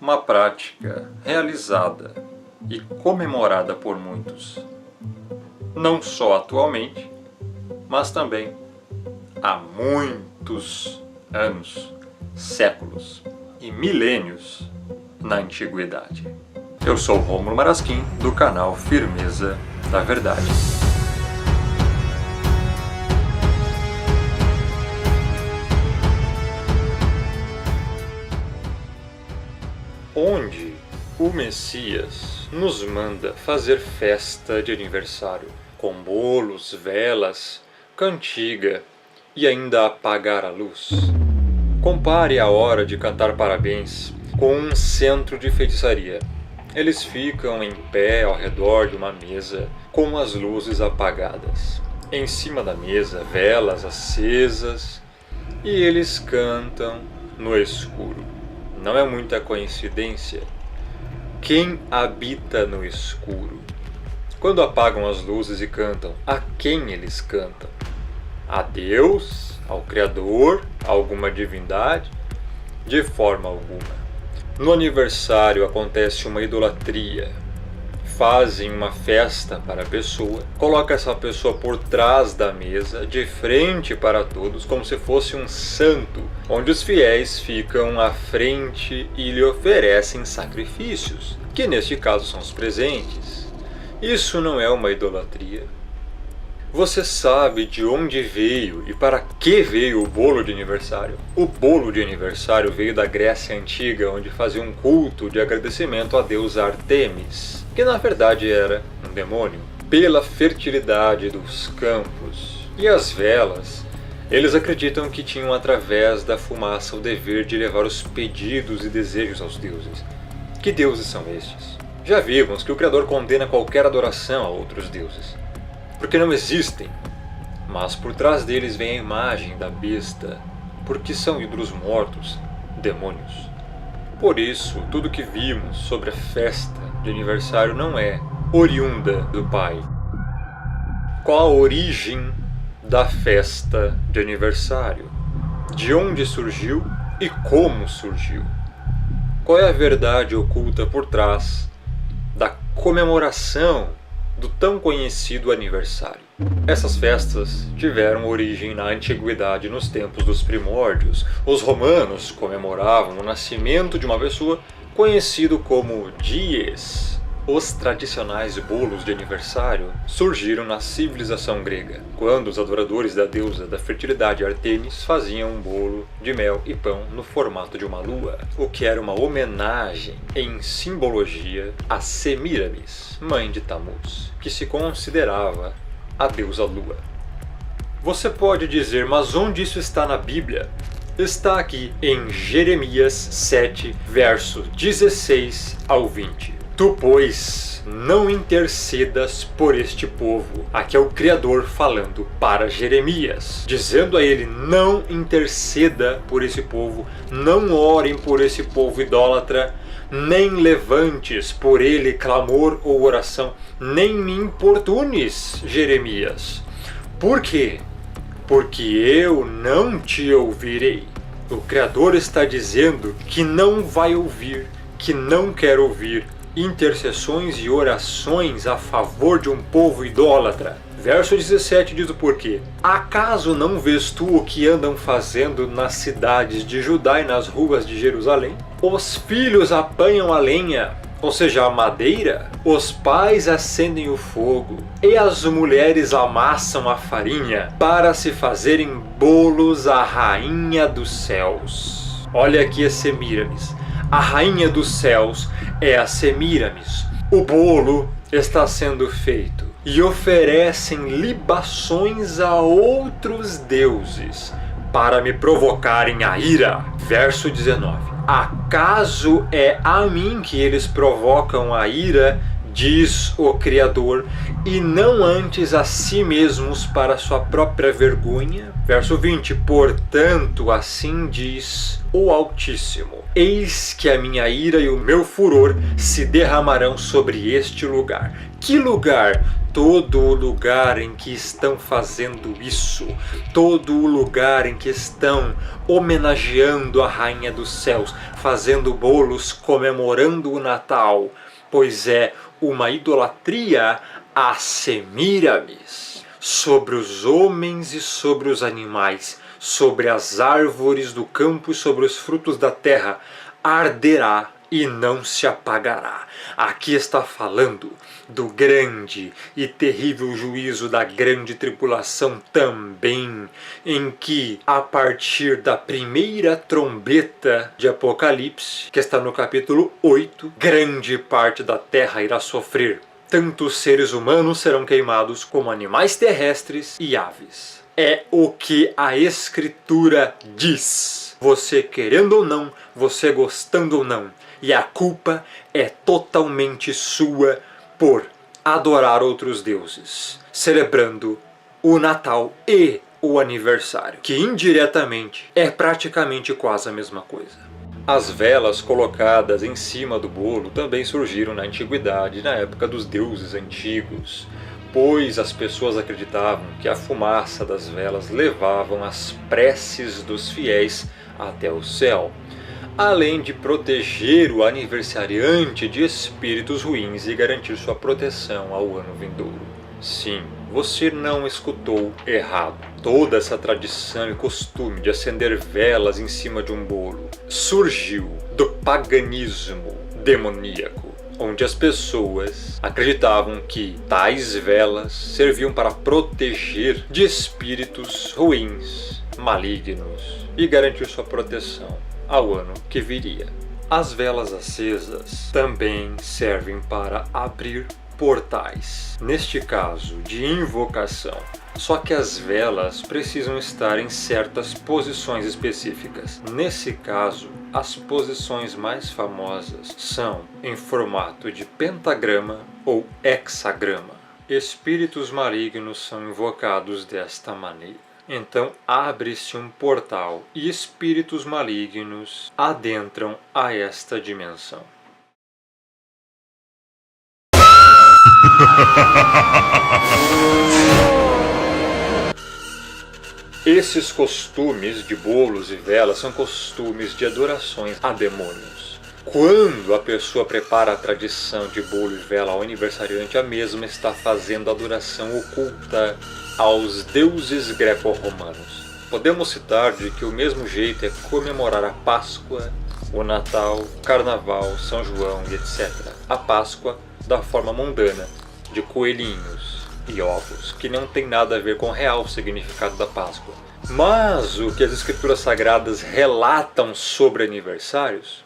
uma prática realizada e comemorada por muitos, não só atualmente, mas também há muitos anos, séculos e milênios na antiguidade. Eu sou o Rômulo Marasquim, do canal Firmeza da Verdade. Onde o Messias nos manda fazer festa de aniversário, com bolos, velas, cantiga e ainda apagar a luz. Compare a hora de cantar parabéns com um centro de feitiçaria. Eles ficam em pé ao redor de uma mesa com as luzes apagadas. Em cima da mesa, velas acesas, e eles cantam no escuro. Não é muita coincidência. Quem habita no escuro? Quando apagam as luzes e cantam, a quem eles cantam? A Deus? Ao Criador? A alguma divindade? De forma alguma. No aniversário acontece uma idolatria. Fazem uma festa para a pessoa, coloca essa pessoa por trás da mesa, de frente para todos, como se fosse um santo, onde os fiéis ficam à frente e lhe oferecem sacrifícios, que neste caso são os presentes. Isso não é uma idolatria? Você sabe de onde veio e para que veio o bolo de aniversário? O bolo de aniversário veio da Grécia Antiga, onde fazia um culto de agradecimento à deusa Artemis, que na verdade era um demônio, pela fertilidade dos campos. E as velas, eles acreditam que tinham através da fumaça o dever de levar os pedidos e desejos aos deuses. Que deuses são estes? Já vimos que o Criador condena qualquer adoração a outros deuses, porque não existem, mas por trás deles vem a imagem da besta, porque são ídolos mortos, demônios. Por isso, tudo que vimos sobre a festa de aniversário não é oriunda do Pai. Qual a origem da festa de aniversário? De onde surgiu e como surgiu? Qual é a verdade oculta por trás da comemoração do tão conhecido aniversário? Essas festas tiveram origem na antiguidade, nos tempos dos primórdios. Os romanos comemoravam o nascimento de uma pessoa conhecido como dies. Os tradicionais bolos de aniversário surgiram na civilização grega, quando os adoradores da deusa da fertilidade Artemis faziam um bolo de mel e pão no formato de uma lua, o que era uma homenagem em simbologia a Semíramis, mãe de Tammuz, que se considerava a deusa lua. Você pode dizer, mas onde isso está na Bíblia? Está aqui em Jeremias 7, verso 16 ao 20. Tu, pois, não intercedas por este povo. Aqui é o Criador falando para Jeremias, dizendo a ele: não interceda por esse povo, não orem por esse povo idólatra, nem levantes por ele clamor ou oração, nem me importunes, Jeremias. Por quê? Porque eu não te ouvirei. O Criador está dizendo que não vai ouvir, que não quer ouvir intercessões e orações a favor de um povo idólatra. Verso 17 diz o porquê. Acaso não vês tu o que andam fazendo nas cidades de Judá e nas ruas de Jerusalém? Os filhos apanham a lenha, ou seja, a madeira, os pais acendem o fogo, e as mulheres amassam a farinha para se fazerem bolos à rainha dos céus. Olha aqui a Semíramis. A rainha dos céus é a Semíramis. O bolo está sendo feito e oferecem libações a outros deuses para me provocarem a ira. Verso 19. Acaso é a mim que eles provocam a ira, diz o Criador, e não antes a si mesmos para sua própria vergonha? Verso 20. Portanto, assim diz o Altíssimo: eis que a minha ira e o meu furor se derramarão sobre este lugar. Que lugar? Todo o lugar em que estão fazendo isso, todo o lugar em que estão homenageando a Rainha dos Céus, fazendo bolos comemorando o Natal, pois é uma idolatria a Semíramis, sobre os homens e sobre os animais, sobre as árvores do campo e sobre os frutos da terra, arderá e não se apagará. Aqui está falando do grande e terrível juízo da grande tribulação também, em que, a partir da primeira trombeta de Apocalipse, que está no capítulo 8, grande parte da terra irá sofrer. Tanto os seres humanos serão queimados, como animais terrestres e aves. É o que a Escritura diz. Você querendo ou não, você gostando ou não. E a culpa é totalmente sua por adorar outros deuses, celebrando o Natal e o aniversário, que indiretamente é praticamente quase a mesma coisa. As velas colocadas em cima do bolo também surgiram na antiguidade, na época dos deuses antigos, pois as pessoas acreditavam que a fumaça das velas levavam as preces dos fiéis até o céu, além de proteger o aniversariante de espíritos ruins e garantir sua proteção ao ano vindouro. Sim, você não escutou errado. Toda essa tradição e costume de acender velas em cima de um bolo surgiu do paganismo demoníaco, onde as pessoas acreditavam que tais velas serviam para proteger de espíritos ruins, malignos e garantir sua proteção ao ano que viria. As velas acesas também servem para abrir portais, neste caso de invocação. Só que as velas precisam estar em certas posições específicas. Nesse caso, as posições mais famosas são em formato de pentagrama ou hexagrama. Espíritos malignos são invocados desta maneira. Então abre-se um portal e espíritos malignos adentram a esta dimensão. Esses costumes de bolos e velas são costumes de adorações a demônios. Quando a pessoa prepara a tradição de bolo e vela ao aniversariante, a mesma está fazendo adoração oculta aos deuses greco-romanos. Podemos citar de que o mesmo jeito é comemorar a Páscoa, o Natal, o Carnaval, São João e etc. A Páscoa da forma mundana, de coelhinhos e ovos, que não tem nada a ver com o real significado da Páscoa. Mas o que as escrituras sagradas relatam sobre aniversários,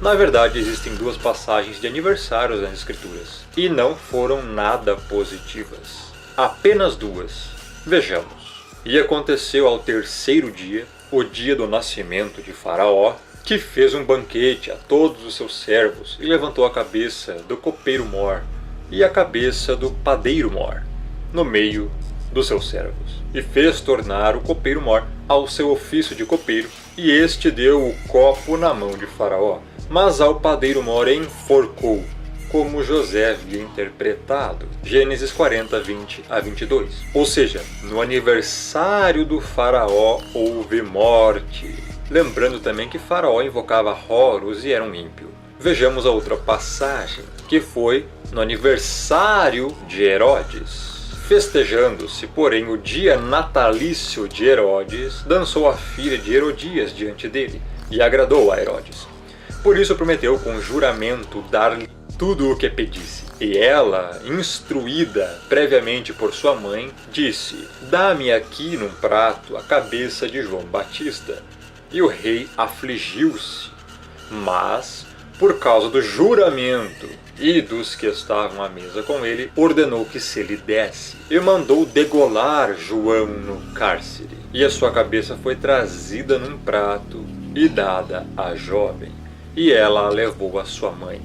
na verdade existem duas passagens de aniversários nas escrituras, e não foram nada positivas. Apenas duas. Vejamos. E aconteceu ao terceiro dia, o dia do nascimento de Faraó, que fez um banquete a todos os seus servos e levantou a cabeça do copeiro-mor e a cabeça do padeiro-mor no meio dos seus servos, e fez tornar o copeiro-mor ao seu ofício de copeiro, e este deu o copo na mão de Faraó, mas ao padeiro-mor enforcou, como José havia interpretado. Gênesis 40, 20 a 22. Ou seja, no aniversário do Faraó houve morte. Lembrando também que Faraó invocava Horus e era um ímpio. Vejamos a outra passagem, que foi no aniversário de Herodes. Festejando-se, porém, o dia natalício de Herodes, dançou a filha de Herodias diante dele, e agradou a Herodes. Por isso prometeu com juramento dar-lhe tudo o que pedisse. E ela, instruída previamente por sua mãe, disse: "Dá-me aqui num prato a cabeça de João Batista." E o rei afligiu-se, mas, por causa do juramento e dos que estavam à mesa com ele, ordenou que se lhe desse, e mandou degolar João no cárcere. E a sua cabeça foi trazida num prato e dada à jovem, e ela a levou à sua mãe.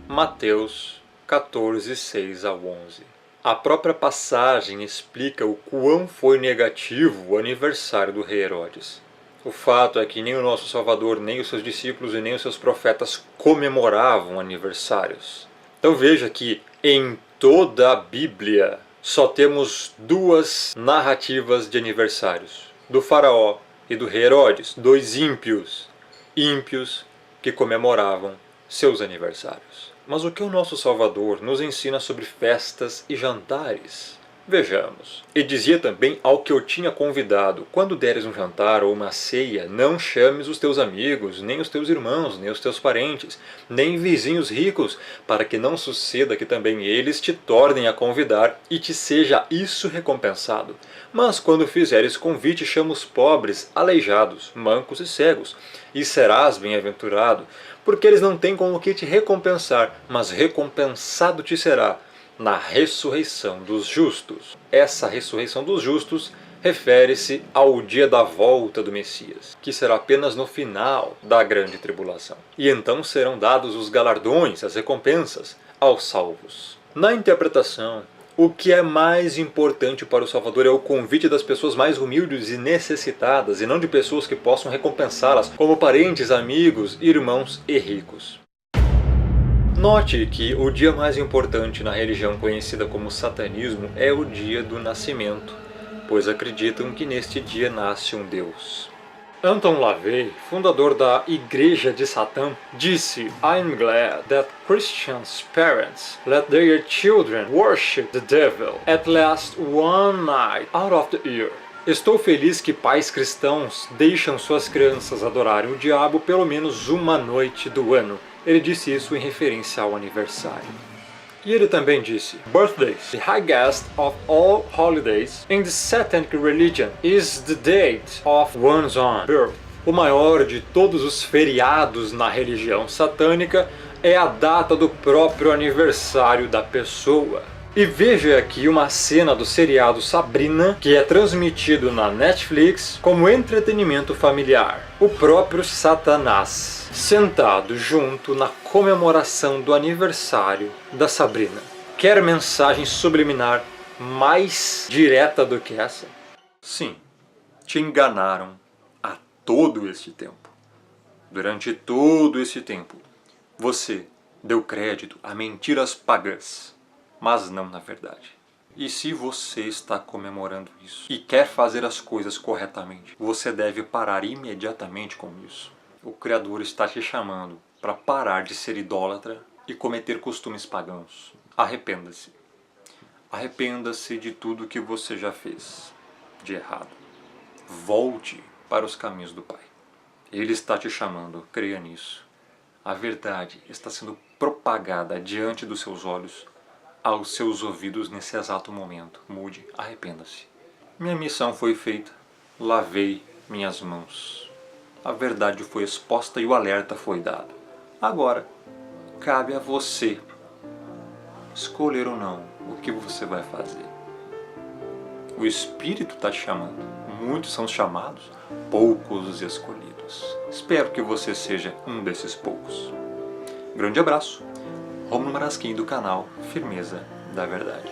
Mateus 14, 6 a 11. A própria passagem explica o quão foi negativo o aniversário do rei Herodes. O fato é que nem o nosso Salvador, nem os seus discípulos e nem os seus profetas comemoravam aniversários. Então veja que em toda a Bíblia, só temos 2 narrativas de aniversários, do faraó e do rei Herodes, 2 ímpios que comemoravam seus aniversários. Mas o que o nosso Salvador nos ensina sobre festas e jantares? Vejamos. E dizia também ao que eu tinha convidado: quando deres um jantar ou uma ceia, não chames os teus amigos, nem os teus irmãos, nem os teus parentes, nem vizinhos ricos, para que não suceda que também eles te tornem a convidar e te seja isso recompensado. Mas quando fizeres convite, chama os pobres, aleijados, mancos e cegos, e serás bem-aventurado, porque eles não têm com o que te recompensar, mas recompensado te será na ressurreição dos justos. Essa ressurreição dos justos refere-se ao dia da volta do Messias, que será apenas no final da grande tribulação. E então serão dados os galardões, as recompensas, aos salvos. Na interpretação, o que é mais importante para o Salvador é o convite das pessoas mais humildes e necessitadas, e não de pessoas que possam recompensá-las, como parentes, amigos, irmãos e ricos. Note que o dia mais importante na religião conhecida como satanismo é o dia do nascimento, pois acreditam que neste dia nasce um Deus. Anton LaVey, fundador da Igreja de Satã, disse: "I'm glad that Christians' parents let their children worship the devil at least one night out of the year." Estou feliz que pais cristãos deixam suas crianças adorarem o diabo pelo menos uma noite do ano. Ele disse isso em referência ao aniversário. E ele também disse: "Birthdays, the highest of all holidays in the Satanic religion, is the date of one's own birth." O maior de todos os feriados na religião satânica é a data do próprio aniversário da pessoa. E veja aqui uma cena do seriado Sabrina, que é transmitido na Netflix como entretenimento familiar. O próprio Satanás, sentado junto na comemoração do aniversário da Sabrina. Quer mensagem subliminar mais direta do que essa? Sim, te enganaram há todo este tempo. Durante todo esse tempo, você deu crédito a mentiras pagãs, mas não na verdade. E se você está comemorando isso e quer fazer as coisas corretamente, você deve parar imediatamente com isso. O Criador está te chamando para parar de ser idólatra e cometer costumes pagãos. Arrependa-se. Arrependa-se de tudo que você já fez de errado. Volte para os caminhos do Pai. Ele está te chamando, creia nisso. A verdade está sendo propagada diante dos seus olhos, aos seus ouvidos nesse exato momento. Mude, arrependa-se. Minha missão foi feita, lavei minhas mãos. A verdade foi exposta e o alerta foi dado. Agora, cabe a você escolher ou não o que você vai fazer. O Espírito está te chamando. Muitos são os chamados, poucos os escolhidos. Espero que você seja um desses poucos. Grande abraço. Rômulo Marasquim do canal Firmeza da Verdade.